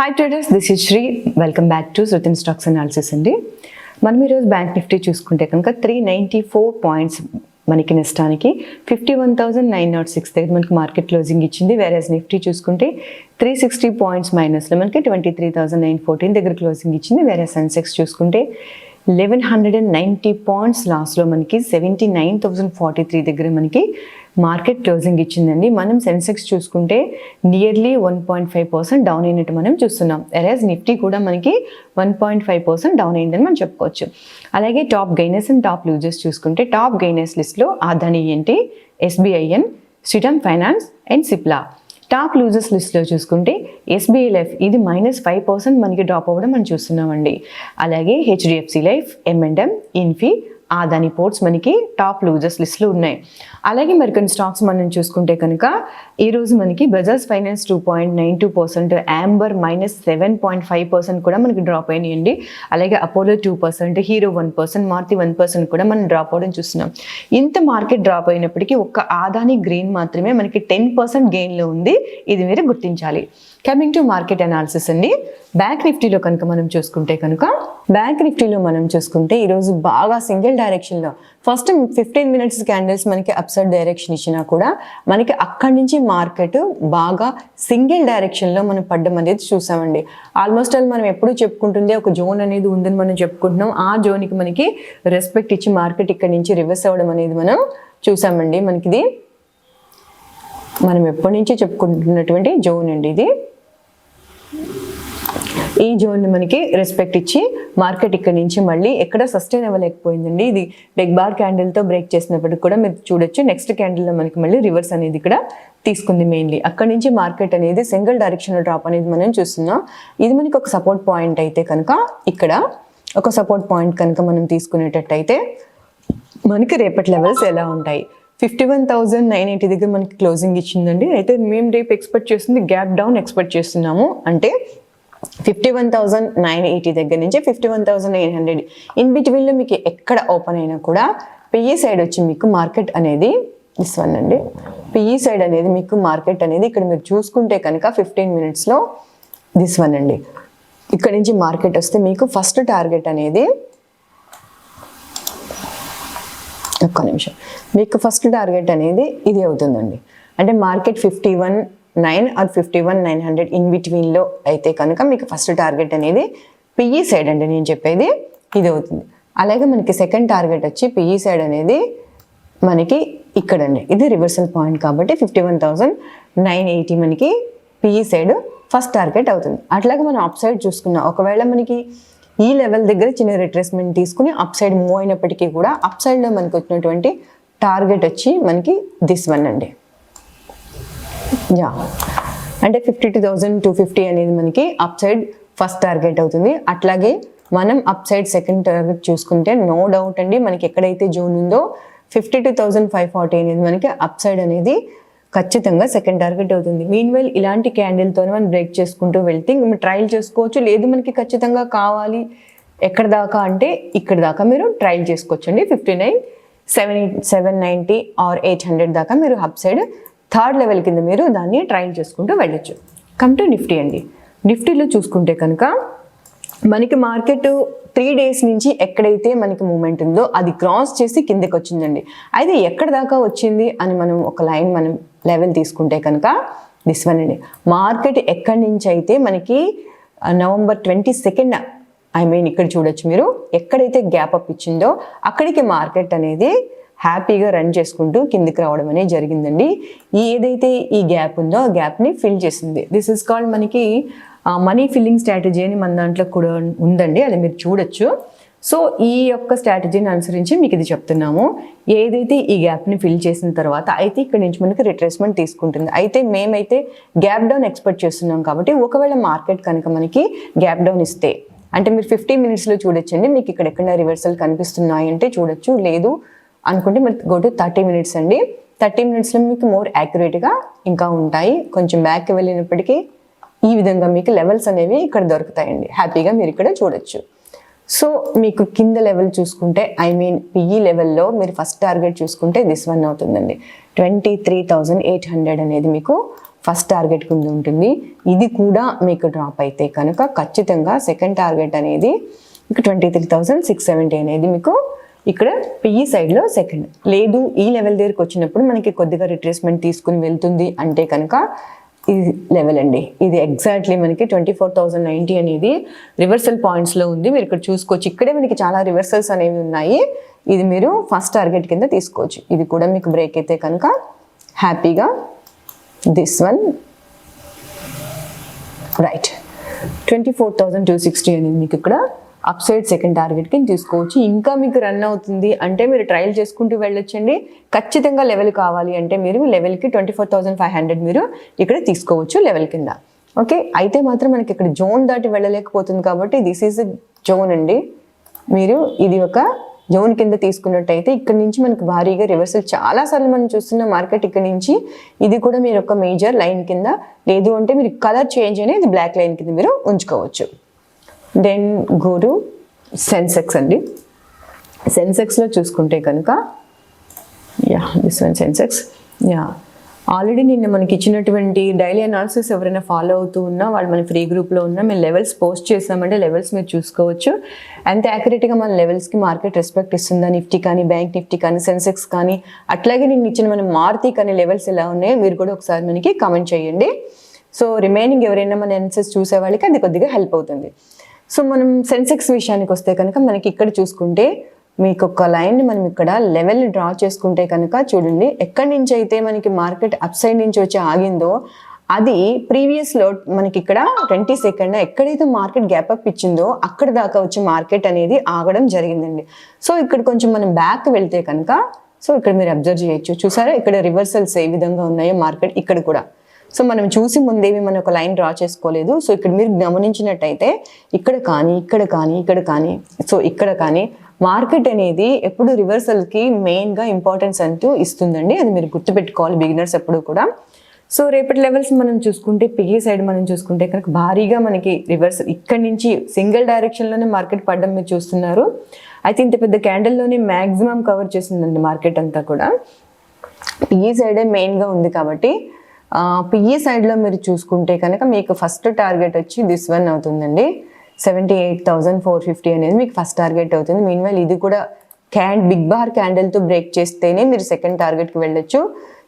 Hi traders, this is Shri. Welcome back to శృతిన్ stocks analysis అండి. మనం ఈరోజు బ్యాంక్ నిఫ్టీ చూసుకుంటే కనుక 394 పాయింట్స్ మనకి నష్టానికి 51,906 దగ్గర మనకి మార్కెట్ క్లోజింగ్ ఇచ్చింది. వేరేస్ నిఫ్టీ చూసుకుంటే 360 పాయింట్స్ మైనస్లో మనకి 23,914 దగ్గర క్లోజింగ్ ఇచ్చింది. వేరే సెన్సెక్స్ చూసుకుంటే 1190 పాయింట్స్ లాస్లో మనకి 79,043 దగ్గర మనకి మార్కెట్ క్లోజింగ్ ఇచ్చిందండి. మనం సెన్సెక్స్ చూసుకుంటే నియర్లీ 1.5% డౌన్ అయినట్టు మనం చూస్తున్నాం. వెరాజ్ నిఫ్టీ కూడా మనకి 1.5% డౌన్ అయిందని మనం చెప్పుకోవచ్చు. అలాగే top gainers and top losers చూసుకుంటే టాప్ గెయినర్స్ లిస్ట్లో అదానీ ఏంటి, SBIN, Shriram finance and Cipla. Top losers లిస్ట్లో చూసుకుంటే ఎస్బీఐ లైఫ్ ఇది -5% మనకి డ్రాప్ అవ్వడం మనం చూస్తున్నామండి. అలాగే HDFC life, M&M, Infy, Adani ports మనకి టాప్ లూజర్స్ లిస్ట్లో ఉన్నాయి. అలాగే మరికొన్ని స్టాక్స్ మనం చూసుకుంటే కనుక ఈరోజు మనకి బజాజ్ ఫైనాన్స్ 2.92%, యాంబర్ -7.5% కూడా మనకి డ్రాప్ అయినాయండి. అలాగే అపోలో 2%, హీరో 1%, మారుతి 1% కూడా మనం డ్రాప్ అవ్వడం చూస్తున్నాం. ఇంత మార్కెట్ డ్రాప్ అయినప్పటికీ ఒక్క అదానీ గ్రీన్ మాత్రమే మనకి 10% గెయిన్లో ఉంది. ఇది మీరు గుర్తించాలి. కమింగ్ టు మార్కెట్ అనాలిసిస్ అండి. బ్యాంక్ నిఫ్టీలో కనుక మనం చూసుకుంటే ఈరోజు బాగా సింగిల్ డైరెక్షన్లో ఫస్ట్ 15 మినిట్స్ క్యాండిల్స్ మనకి అప్సైడ్ డైరెక్షన్ ఇచ్చినా కూడా మనకి అక్కడి నుంచి మార్కెట్ బాగా సింగిల్ డైరెక్షన్లో మనం పడ్డం అనేది చూసామండి. ఆల్మోస్ట్ ఆల్ మనం ఎప్పుడు చెప్పుకుంటుంది ఒక జోన్ అనేది ఉందని మనం చెప్పుకుంటున్నాం. ఆ జోన్కి మనకి రెస్పెక్ట్ ఇచ్చి మార్కెట్ ఇక్కడి నుంచి రివర్స్ అవ్వడం అనేది మనం చూసామండి. మనకిది మనం ఎప్పటి నుంచి చెప్పుకుంటున్నటువంటి జోన్ అండి. ఇది ఈ జోన్ మనకి రెస్పెక్ట్ ఇచ్చి మార్కెట్ ఇక్కడ నుంచి మళ్ళీ ఎక్కడ సస్టైన్ అవ్వలేకపోయిందండి. ఇది బిగ్ బార్ క్యాండిల్తో బ్రేక్ చేసినప్పటికి కూడా మీరు చూడొచ్చు. నెక్స్ట్ క్యాండిల్లో మనకి మళ్ళీ రివర్స్ అనేది ఇక్కడ తీసుకుంది. మెయిన్లీ అక్కడ నుంచి మార్కెట్ అనేది సింగిల్ డైరెక్షనల్ డ్రాప్ అనేది మనం చూస్తున్నాం. ఇది మనకి ఒక సపోర్ట్ పాయింట్ అయితే కనుక ఇక్కడ ఒక సపోర్ట్ పాయింట్ కనుక మనం తీసుకునేటట్టయితే మనకి రేపటి లెవెల్స్ ఎలా ఉంటాయి? 51,980 దగ్గర మనకి క్లోజింగ్ ఇచ్చిందండి. అయితే మేము రేపు ఎక్స్పెక్ట్ చేస్తుంది గ్యాప్ డౌన్ ఎక్స్పెక్ట్ చేస్తున్నాము. అంటే 51,980 దగ్గర నుంచి 51,900 ఇన్ బిట్వీన్లో మీకు ఎక్కడ ఓపెన్ అయినా కూడా పిఈ సైడ్ వచ్చి మీకు మార్కెట్ అనేది దిస్ వన్ అండి. పిఈ సైడ్ అనేది మీకు మార్కెట్ అనేది ఇక్కడ మీరు చూసుకుంటే కనుక 15 మినిట్స్లో దిస్ వన్ అండి. ఇక్కడ నుంచి మార్కెట్ వస్తే మీకు ఫస్ట్ టార్గెట్ అనేది ఒక్క నిమిషం, మీకు ఫస్ట్ టార్గెట్ అనేది ఇది అవుతుందండి. అంటే మార్కెట్ 51,900 ఆర్ 51,900 ఇన్ బిట్వీన్లో అయితే కనుక మీకు ఫస్ట్ టార్గెట్ అనేది పిఈ సైడ్ అండి. నేను చెప్పేది ఇది అవుతుంది. అలాగే మనకి సెకండ్ టార్గెట్ వచ్చి పిఈ సైడ్ అనేది మనకి ఇక్కడండి. ఇది రివర్సల్ పాయింట్ కాబట్టి 51,980 మనకి పిఈ సైడ్ ఫస్ట్ టార్గెట్ అవుతుంది. అట్లాగే మనం అప్ సైడ్ చూసుకున్నాం. ఒకవేళ మనకి ఈ లెవెల్ దగ్గర చిన్న రిట్రేస్మెంట్ తీసుకుని అప్ సైడ్ మూవ్ అయినప్పటికీ కూడా అప్ సైడ్లో మనకి వచ్చినటువంటి టార్గెట్ వచ్చి మనకి దిస్ వన్ అండి. అంటే 52,250 అనేది మనకి అప్ సైడ్ ఫస్ట్ టార్గెట్ అవుతుంది. అట్లాగే మనం అప్ సైడ్ సెకండ్ టార్గెట్ చూసుకుంటే నో డౌట్ అండి మనకి ఎక్కడైతే జోన్ ఉందో 52,540 అనేది మనకి అప్ సైడ్ అనేది ఖచ్చితంగా సెకండ్ టార్గెట్ అవుతుంది. మీన్వైల్ ఇలాంటి క్యాండిల్తోనే మనం బ్రేక్ చేసుకుంటూ వెళ్తే మనం ట్రయల్ చేసుకోవచ్చు. లేదు మనకి ఖచ్చితంగా కావాలి ఎక్కడ దాకా అంటే ఇక్కడ దాకా మీరు ట్రయల్ చేసుకోవచ్చు అండి. 59,790 ఆర్ 800 దాకా మీరు అప్ సైడ్ థర్డ్ లెవెల్ కింద మీరు దాన్ని ట్రయల్ చేసుకుంటూ వెళ్ళొచ్చు. కమ్ టు నిఫ్టీ అండి. నిఫ్టీలో చూసుకుంటే కనుక మనకి మార్కెట్ 3 డేస్ నుంచి ఎక్కడైతే మనకి మూమెంట్ ఉందో అది క్రాస్ చేసి కిందకి వచ్చిందండి. అయితే ఎక్కడ దాకా వచ్చింది అని మనం ఒక లైన్ మనం లెవెల్ తీసుకుంటే కనుక దిస్ వన్ అండి. మార్కెట్ ఎక్కడి నుంచి అయితే మనకి November 22 ఇక్కడ చూడొచ్చు మీరు ఎక్కడైతే గ్యాప్ అప్ ఇచ్చిందో అక్కడికి మార్కెట్ అనేది హ్యాపీగా రన్ చేసుకుంటూ కిందికి రావడం అనేది జరిగిందండి. ఏదైతే ఈ గ్యాప్ ఉందో ఆ గ్యాప్ని ఫిల్ చేసింది. దిస్ ఇస్ కాల్డ్ మనకి మనీ ఫిల్లింగ్ స్ట్రాటజీ అని మన దాంట్లో కూడా ఉందండి. అది మీరు చూడొచ్చు. సో ఈ యొక్క స్ట్రాటజీని అనుసరించి మీకు ఇది చెప్తున్నాము. ఏదైతే ఈ గ్యాప్ని ఫిల్ చేసిన తర్వాత అయితే ఇక్కడ నుంచి మనకి రిట్రేస్మెంట్ తీసుకుంటుంది. అయితే మేమైతే గ్యాప్ డౌన్ ఎక్స్పెక్ట్ చేస్తున్నాం కాబట్టి ఒకవేళ మార్కెట్ కనుక మనకి గ్యాప్ డౌన్ ఇస్తే అంటే మీరు 15 మినిట్స్లో చూడొచ్చండి. మీకు ఇక్కడ ఎక్కడ రివర్సల్ కనిపిస్తున్నాయి అంటే చూడొచ్చు. లేదు అనుకుంటే మీరు గో టు 30 మినిట్స్ అండి. 30 మినిట్స్లో మీకు మోర్ యాక్యురేట్గా ఇంకా ఉంటాయి. కొంచెం బ్యాక్కి వెళ్ళినప్పటికీ ఈ విధంగా మీకు లెవెల్స్ అనేవి ఇక్కడ దొరుకుతాయండి. హ్యాపీగా మీరు ఇక్కడ చూడొచ్చు. సో మీకు కింద లెవెల్ చూసుకుంటే పిఈ లెవెల్లో మీరు ఫస్ట్ టార్గెట్ చూసుకుంటే దిస్ వన్ అవుతుందండి. 23,800 అనేది మీకు ఫస్ట్ టార్గెట్ కింద ఉంటుంది. ఇది కూడా మీకు డ్రాప్ అయితే కనుక ఖచ్చితంగా సెకండ్ టార్గెట్ అనేది మీకు 23,670 అనేది మీకు ఇక్కడ పిఈ సైడ్లో సెకండ్. లేదు ఈ లెవెల్ దగ్గరికి వచ్చినప్పుడు మనకి కొద్దిగా రిట్రేస్మెంట్ తీసుకుని వెళ్తుంది అంటే కనుక ఇది లెవెల్ అండి. ఇది ఎగ్జాక్ట్లీ మనకి 24,090 అనేది రివర్సల్ పాయింట్స్లో ఉంది. మీరు ఇక్కడ చూసుకోవచ్చు, ఇక్కడే మనకి చాలా రివర్సల్స్ అనేవి ఉన్నాయి. ఇది మీరు ఫస్ట్ టార్గెట్ కింద తీసుకోవచ్చు. ఇది కూడా మీకు బ్రేక్ అయితే కనుక హ్యాపీగా దిస్ వన్ రైట్ 24,260 అనేది మీకు ఇక్కడ అప్ సైడ్ సెకండ్ టార్గెట్ కింద తీసుకోవచ్చు. ఇంకా మీకు రన్ అవుతుంది అంటే మీరు ట్రయల్ చేసుకుంటూ వెళ్ళొచ్చండి. ఖచ్చితంగా లెవెల్ కావాలి అంటే మీరు లెవెల్కి 24,500 మీరు ఇక్కడ తీసుకోవచ్చు లెవెల్ కింద. ఓకే, అయితే మాత్రం మనకి ఇక్కడ జోన్ దాటి వెళ్ళలేకపోతుంది కాబట్టి దిస్ ఈజ్ జోన్ అండి. మీరు ఇది ఒక జోన్ కింద తీసుకున్నట్టయితే ఇక్కడ నుంచి మనకి భారీగా రివర్సల్ చాలాసార్లు మనం చూస్తున్న మార్కెట్ ఇక్కడ నుంచి ఇది కూడా మీరు ఒక మేజర్ లైన్ కింద, లేదు అంటే మీరు కలర్ చేంజ్ అనేది బ్లాక్ లైన్ కింద మీరు ఉంచుకోవచ్చు. దెన్ గో టు సెన్సెక్స్ అండి. సెన్సెక్స్లో చూసుకుంటే కనుక దిస్ వన్ సెన్సెక్స్ ఆల్రెడీ నిన్న మనకి ఇచ్చినటువంటి డైలీ అనాలిసిస్ ఎవరైనా ఫాలో అవుతూ ఉన్నా వాళ్ళు మన ఫ్రీ గ్రూప్లో ఉన్నా మేము లెవెల్స్ పోస్ట్ చేసామంటే లెవెల్స్ మీరు చూసుకోవచ్చు. అంత యాక్యురేట్గా మన లెవెల్స్కి మార్కెట్ రెస్పెక్ట్ ఇస్తుందా, నిఫ్టీ కానీ బ్యాంక్ నిఫ్టీ కానీ సెన్సెక్స్ కానీ, అట్లాగే నేను ఇచ్చిన మన మారుతి కానీ లెవెల్స్ ఎలా ఉన్నాయో మీరు కూడా ఒకసారి మనకి కామెంట్ చేయండి. సో రిమైనింగ్ ఎవరైనా మన అనాలిసిస్ చూసే వాళ్ళకి అది కొద్దిగా హెల్ప్ అవుతుంది. సో మనం సెన్సెక్స్ విషయానికి వస్తే కనుక మనకి ఇక్కడ చూసుకుంటే మీకు ఒక లైన్ని మనం ఇక్కడ లెవెల్ని డ్రా చేసుకుంటే కనుక చూడండి, ఎక్కడి నుంచి అయితే మనకి మార్కెట్ అప్ సైడ్ నుంచి వచ్చి ఆగిందో అది ప్రీవియస్లో మనకి ఇక్కడ 20 సెకండ్ ఎక్కడైతే మార్కెట్ గ్యాప్ అప్ ఇచ్చిందో అక్కడ దాకా వచ్చి మార్కెట్ అనేది ఆగడం జరిగిందండి. సో ఇక్కడ కొంచెం మనం బ్యాక్ వెళ్తే కనుక సో ఇక్కడ మీరు అబ్జర్వ్ చేయొచ్చు, చూసారా ఇక్కడ రివర్సల్స్ ఏ విధంగా ఉన్నాయో మార్కెట్ ఇక్కడ కూడా. సో మనం చూసి ముందేవి మనం ఒక లైన్ డ్రా చేసుకోలేదు. సో ఇక్కడ మీరు గమనించినట్టయితే ఇక్కడ కానీ ఇక్కడ కానీ ఇక్కడ కానీ సో ఇక్కడ కానీ మార్కెట్ అనేది ఎప్పుడు రివర్సల్కి మెయిన్గా ఇంపార్టెన్స్ అంటూ ఇస్తుందండి. అది మీరు గుర్తుపెట్టుకోవాలి బిగినర్స్ ఎప్పుడు కూడా. సో రేపటి లెవెల్స్ మనం చూసుకుంటే పిఈ సైడ్ మనం చూసుకుంటే కనుక భారీగా మనకి రివర్సల్ ఇక్కడి నుంచి సింగిల్ డైరెక్షన్లోనే మార్కెట్ పడడం మీరు చూస్తున్నారు. అయితే ఇంత పెద్ద క్యాండిల్లోనే మ్యాక్సిమం కవర్ చేసిందండి మార్కెట్ అంతా కూడా. పిఈ సైడే మెయిన్గా ఉంది కాబట్టి పిఈ సైడ్లో మీరు చూసుకుంటే కనుక మీకు ఫస్ట్ టార్గెట్ వచ్చి దిస్ వన్ అవుతుందండి. 78,450 అనేది మీకు ఫస్ట్ టార్గెట్ అవుతుంది. మీన్వైల్ ఇది కూడా బిగ్ బార్ క్యాండిల్తో బ్రేక్ చేస్తేనే మీరు సెకండ్ టార్గెట్కి వెళ్ళొచ్చు.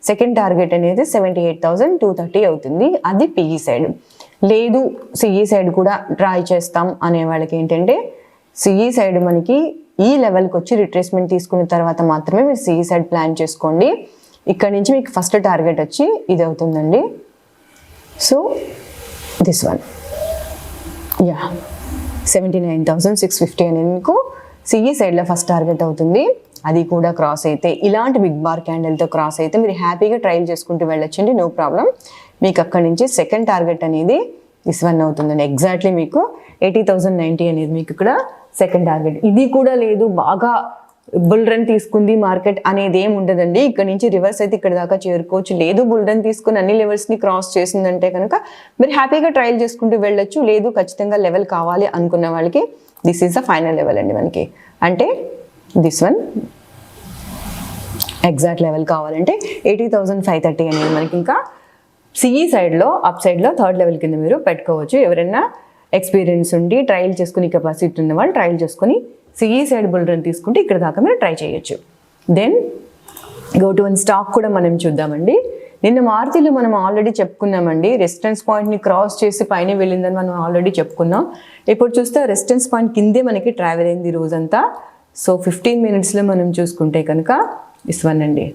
సెకండ్ టార్గెట్ అనేది 78,230 అవుతుంది. అది పిఈ సైడ్. లేదు సిఈ సైడ్ కూడా ట్రై చేస్తాం అనే వాళ్ళకి ఏంటంటే సిఈ సైడ్ మనకి ఈ లెవెల్కి వచ్చి రిట్రేస్మెంట్ తీసుకున్న తర్వాత మాత్రమే మీరు సిఈ సైడ్ ప్లాన్ చేసుకోండి. ఇక్కడ నుంచి మీకు ఫస్ట్ టార్గెట్ వచ్చి ఇది అవుతుందండి. సో దిస్ వన్ 79,650 అనేది మీకు సిఈ సైడ్లో ఫస్ట్ టార్గెట్ అవుతుంది. అది కూడా క్రాస్ అయితే ఇలాంటి బిగ్ బార్ క్యాండిల్తో క్రాస్ అయితే మీరు హ్యాపీగా ట్రయల్ చేసుకుంటూ వెళ్ళొచ్చండి, నో ప్రాబ్లం. మీకు అక్కడి నుంచి సెకండ్ టార్గెట్ అనేది దిస్ వన్ అవుతుందండి. ఎగ్జాక్ట్లీ మీకు 80,090 అనేది మీకు ఇక్కడ సెకండ్ టార్గెట్. ఇది కూడా లేదు బాగా బుల్ రన్ తీసుకుంది మార్కెట్ అనేది ఏమి ఉండదండి. ఇక్కడ నుంచి రివర్స్ అయితే ఇక్కడ దాకా చేరుకోవచ్చు. లేదు బుల్ రన్ తీసుకుని అన్ని లెవెల్స్ని క్రాస్ చేసిందంటే కనుక మీరు హ్యాపీగా ట్రయల్ చేసుకుంటూ వెళ్ళొచ్చు. లేదు ఖచ్చితంగా లెవెల్ కావాలి అనుకున్న వాళ్ళకి this is the final level అండి. మనకి అంటే దిస్ వన్ ఎగ్జాక్ట్ లెవెల్ కావాలంటే 80,530 అనేది మనకి ఇంకా సిఈ సైడ్లో అప్ సైడ్లో థర్డ్ లెవెల్ కింద మీరు పెట్టుకోవచ్చు. ఎవరైనా ఎక్స్పీరియన్స్ ఉండి ట్రయల్ చేసుకుని కెపాసిటీ ఉన్న వాళ్ళు ట్రయల్ చేసుకుని సిఈ సైడ్ బుల్ రన్ తీసుకుంటే ఇక్కడ దాకా మీరు ట్రై చేయొచ్చు. Then go to one stock కూడా మనం చూద్దామండి. నిన్న మారుతిలో మనం ఆల్రెడీ చెప్పుకున్నామండి, రెసిస్టెన్స్ పాయింట్ని క్రాస్ చేసి పైన వెళ్ళిందని మనం ఆల్రెడీ చెప్పుకున్నాం. ఇప్పుడు చూస్తే రెసిస్టెన్స్ పాయింట్ కిందే మనకి ట్రావెల్ అయింది రోజంతా. సో 15 మినిట్స్లో మనం చూసుకుంటే కనుక దిస్ వన్ అండి.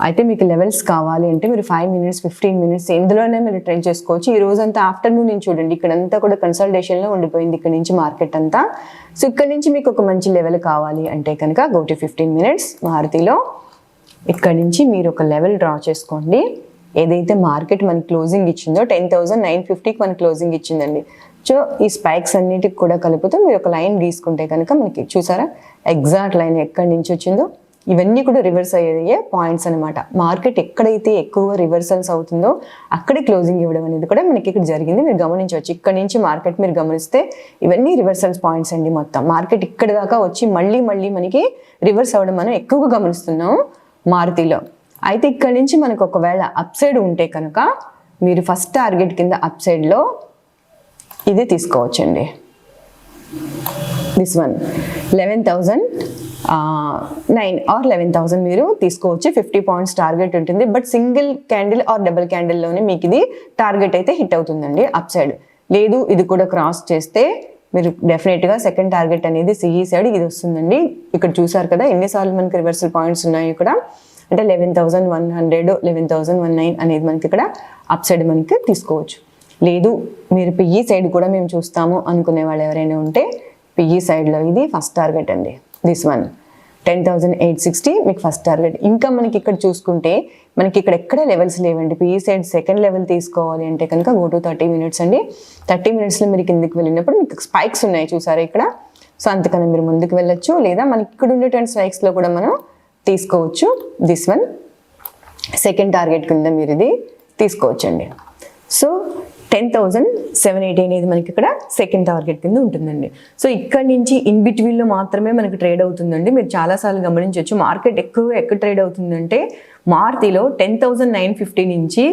అయితే మీకు లెవెల్స్ కావాలి అంటే మీరు 5 మినిట్స్ 15 మినిట్స్ ఎందులోనే మీరు ట్రై చేసుకోవచ్చు. ఈ రోజంతా ఆఫ్టర్నూన్ నుంచి చూడండి, ఇక్కడంతా కూడా కన్సల్టేషన్లో ఉండిపోయింది ఇక్కడ నుంచి మార్కెట్ అంతా. సో ఇక్కడ నుంచి మీకు ఒక మంచి లెవెల్ కావాలి అంటే కనుక గో టు 15 మినిట్స్ మారుతిలో. ఇక్కడ నుంచి మీరు ఒక లెవెల్ డ్రా చేసుకోండి. ఏదైతే మార్కెట్ మనకి క్లోజింగ్ ఇచ్చిందో 10,950కి మనకి క్లోజింగ్ ఇచ్చిందండి. సో ఈ స్పైక్స్ అన్నిటికి కూడా కలుపుతూ మీరు ఒక లైన్ గీసుకుంటే కనుక మనకి చూసారా ఎగ్జాక్ట్ లైన్ ఎక్కడి నుంచి వచ్చిందో ఇవన్నీ కూడా రివర్స్ అయ్యే పాయింట్స్ అనమాట. మార్కెట్ ఎక్కడైతే ఎక్కువ రివర్సల్స్ అవుతుందో అక్కడే క్లోజింగ్ ఇవ్వడం అనేది కూడా మనకి ఇక్కడ జరిగింది. మీరు గమనించవచ్చు, ఇక్కడ నుంచి మార్కెట్ మీరు గమనిస్తే ఇవన్నీ రివర్సల్స్ పాయింట్స్ అండి. మొత్తం మార్కెట్ ఇక్కడ దాకా వచ్చి మళ్ళీ మనకి రివర్స్ అవ్వడం మనం ఎక్కువగా గమనిస్తున్నాం మారుతిలో. అయితే ఇక్కడ నుంచి మనకు ఒకవేళ అప్ సైడ్ ఉంటే కనుక మీరు ఫస్ట్ టార్గెట్ కింద అప్ సైడ్లో ఇది తీసుకోవచ్చండి. దిస్ వన్ 11,009 ఆర్ 11,000 మీరు తీసుకోవచ్చు. 50 పాయింట్స్ టార్గెట్ ఉంటుంది. But single candle or double క్యాండిల్లోనే మీకు ఇది టార్గెట్ అయితే హిట్ అవుతుందండి అప్ సైడ్. లేదు ఇది కూడా క్రాస్ చేస్తే మీరు డెఫినెట్గా సెకండ్ టార్గెట్ అనేది సిఈ సైడ్ ఇది వస్తుందండి. ఇక్కడ చూసారు కదా ఎన్నిసార్లు మనకి రివర్సల్ పాయింట్స్ ఉన్నాయి ఇక్కడ అంటే 11,100 11,019 అనేది మనకి ఇక్కడ అప్ సైడ్ మనకి తీసుకోవచ్చు. లేదు మీరు పిఈ సైడ్ కూడా మేము చూస్తాము అనుకునే వాళ్ళు ఎవరైనా ఉంటే పిఈ సైడ్లో ఇది ఫస్ట్ టార్గెట్ అండి. దిస్ వన్ 10,860 మీకు ఫస్ట్ టార్గెట్. ఇంకా మనకి ఇక్కడ చూసుకుంటే మనకి ఇక్కడ ఎక్కడ లెవెల్స్ లేవండి. పిఈ సైడ్ సెకండ్ లెవెల్ తీసుకోవాలి అంటే కనుక గో టు 30 మినిట్స్ అండి. 30 మినిట్స్లో మీరు కిందకి వెళ్ళినప్పుడు మీకు స్పైక్స్ ఉన్నాయి చూసారా ఇక్కడ. సో అంతకన్నా మీరు ముందుకు వెళ్ళొచ్చు. లేదా మనకి ఇక్కడ ఉండేటువంటి స్పైక్స్లో కూడా మనం తీసుకోవచ్చు. దిస్ వన్ సెకండ్ టార్గెట్ కింద మీరు ఇది తీసుకోవచ్చండి. సో 10,780 అనేది మనకి ఇక్కడ సెకండ్ టార్గెట్ కింద ఉంటుందండి. సో ఇక్కడ నుంచి ఇన్ బిట్వీన్లో మాత్రమే మనకి ట్రేడ్ అవుతుందండి. మీరు చాలాసార్లు గమనించవచ్చు మార్కెట్ ఎక్కువగా ఎక్కడ ట్రేడ్ అవుతుందంటే మారుతిలో 10,950 నుంచి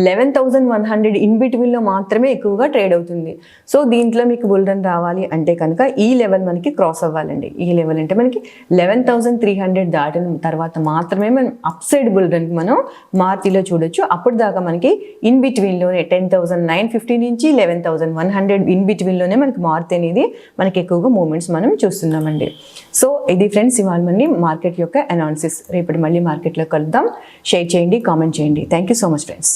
11,100 ఇన్ బిట్వీన్లో మాత్రమే ఎక్కువగా ట్రేడ్ అవుతుంది. సో దీంట్లో మీకు బుల్ రన్ రావాలి అంటే కనుక ఈ లెవెల్ మనకి క్రాస్ అవ్వాలండి. ఈ లెవెల్ అంటే మనకి 11,300 దాటిన తర్వాత మాత్రమే మనం అప్ సైడ్ బుల్ రన్ మనం మారుతిలో చూడొచ్చు. అప్పుడు దాకా మనకి ఇన్ బిట్వీన్లోనే 10,950 నుంచి 11,100 ఇన్ బిట్వీన్లోనే మనకి మారుతి అనేది మనకి ఎక్కువగా మూమెంట్స్ మనం చూస్తున్నామండి. సో ఇది ఫ్రెండ్స్ ఇవాళ మళ్ళీ మార్కెట్ యొక్క అనాలిసిస్. రేపటి మళ్ళీ మార్కెట్లో కలుద్దాం. షేర్ చేయండి, కామెంట్ చేయండి. Thank you so much friends.